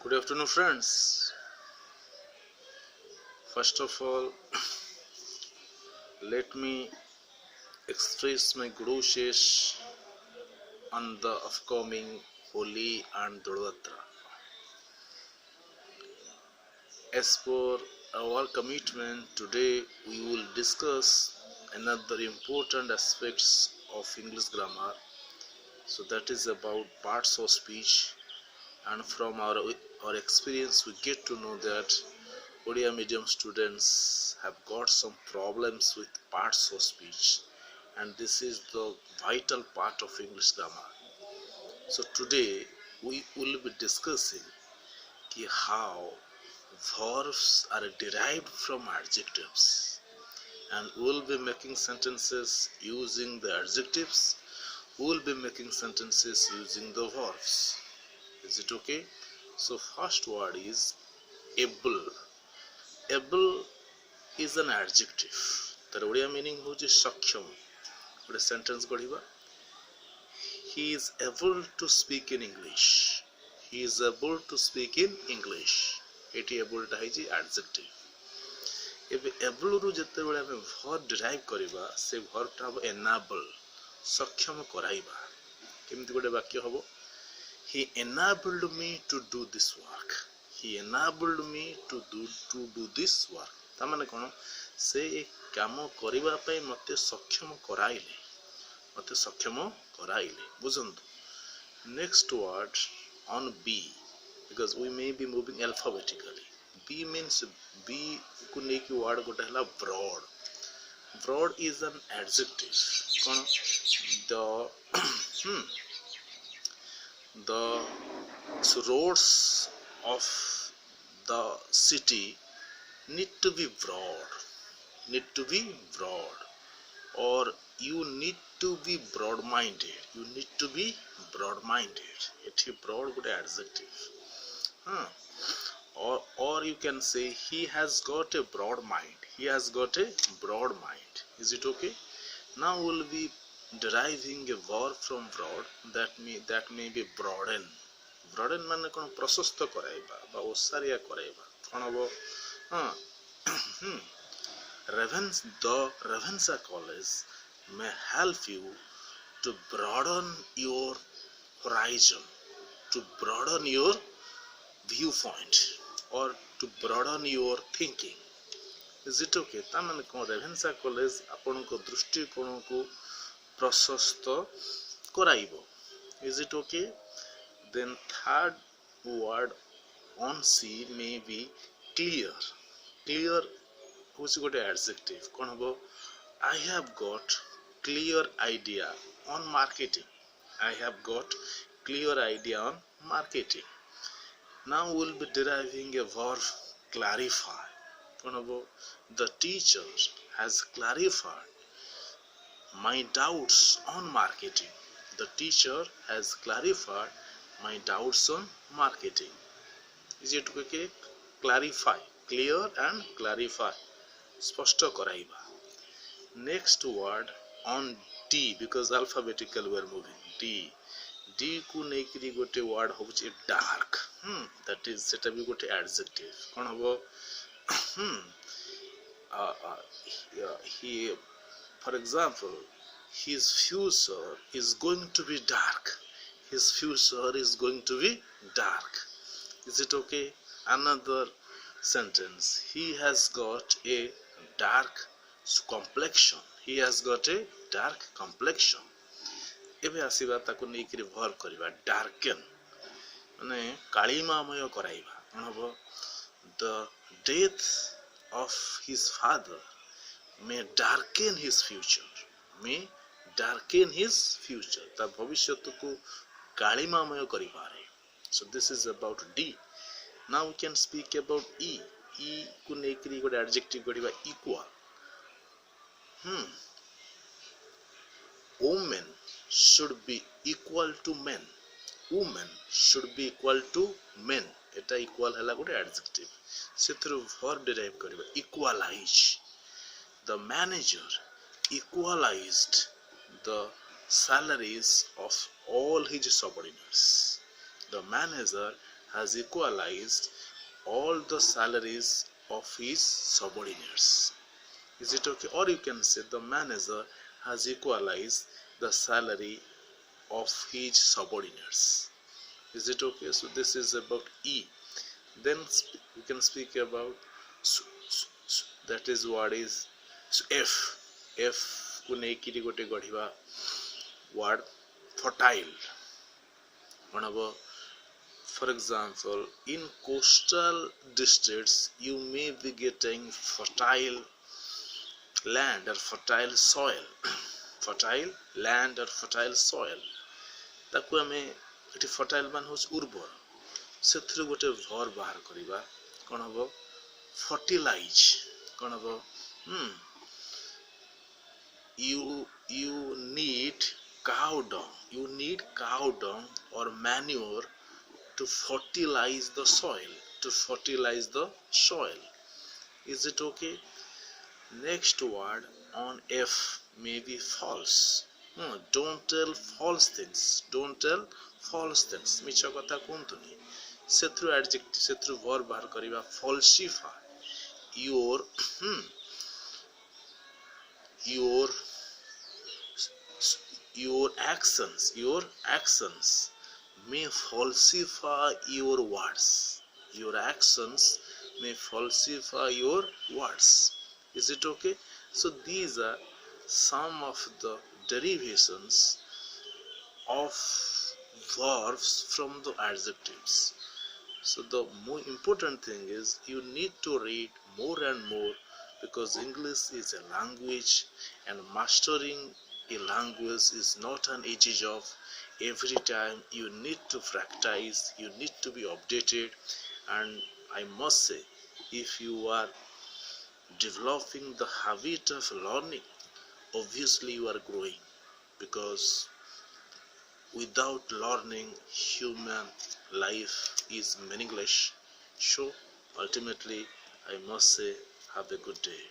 Good afternoon, friends. First of all, let me express my good wishes on the upcoming Holi and Durdatra. As per our commitment, today we will discuss another important aspects of English grammar. So that is about parts of speech, and from our experience, we get to know that Odia medium students have got some problems with parts of speech, and this is the vital part of English grammar. So today we will be discussing how verbs are derived from adjectives, and we will be making sentences using the adjectives. We will be making sentences using the verbs. Is it okay? So first word is able. Able is an adjective. तार Odia meaning होची सक्षम. गोटे sentence गढ़िबा. He is able to speak in English. He is able to speak in English. Eighty able टा है जी adjective. एबे able रु जते बेले हमें verb derive करिबा से verb टा हो enable सक्षम कराइबा. केमति गोटे वाक्य हबो? He enabled me to do this work. He enabled me to do this work. तामाने कोन से काम करिबा पई मते सक्षम कराइले. मते सक्षम कराइले. बुझंतु. Next word on B, because we may be moving alphabetically. B means B को नेकी word गोटे हला broad. Broad is an adjective. Cone the roads of the city need to be broad, or you need to be broad-minded. You need to be broad-minded. It's a broad good adjective. Or you can say he has got a broad mind. He has got a broad mind. Is it okay? Now we'll be deriving a verb from broad that may be broaden. Broaden माने कोन प्रशस्त कराइबा बा ओसारिया कराइबा. कोन हबो? The Ravensa College may help you to broaden your horizon, to broaden your viewpoint, or to broaden your thinking. Is it okay? ता माने कोन Ravensa College आपनको दृष्टिकोण को प्रशस्त कराइबो. Is it okay? Then third word on C may be clear. Clear which got an adjective. Kon habo? I have got clear idea on marketing. I have got clear idea on marketing. Now we'll be deriving a verb clarify. Kon habo? The teacher has clarified my doubts on marketing. The teacher has clarified my doubts on marketing. Is it okay? Clarify, clear and clarify. Spashta karaiba. Next word on D, because alphabetical we are moving. D ku nekiri gote word hoche dark. That is seta bi gote adjective. Kon hobo? He, for example, his future is going to be dark. His future is going to be dark. Is it okay? Another sentence. He has got a dark complexion. He has got a dark complexion. एबे आसीबा ताको नेकरी verb करिबा darken माने कालीमामय कराइबा. कोन हबो? The death of his father may darken his future. May darken his future. ता भविष्यत को कालीमामय करि पारे. So this is about D. Now we can speak about E. E को नेकरी गोटे adjective करिबा equal. Women should be equal to men. Women should be equal to men. Etah equal हला गोटे adjective. सेथरु verb derive करिबा equalize. The manager equalized the salaries of all his subordinates. The manager has equalized all the salaries of his subordinates. Is it okay? Or you can say the manager has equalized the salary of his subordinates. Is it okay? So this is about E. Then we can speak about that is what is F. F को नेकी गोटे गढ़िबा word fertile. For example, in coastal districts you may be getting fertile land or fertile soil. Fertile land or fertile soil. ताकू आमे eighty fertile मान होच उर्वर. सेथरु गोटे भर बाहर करिबा कोन हबो fertilize कोन हबो you need cow dung or manure to fertilize the soil. Is it okay? Next word on F may be false. Don't tell false things मिछ कथा कहतुनी सेथरु एडजेक्टिव सेथरु वर्ब बाहर करिबा falsify your actions may falsify your words. Your actions may falsify your words. Is it okay? So these are some of the derivations of verbs from the adjectives. So the more important thing is you need to read more and more, because English is a language and mastering a language is not an easy job. Every time you need to practice, you need to be updated, and I must say, if you are developing the habit of learning, obviously you are growing, because without learning human life is meaningless. So ultimately I must say, have a good day.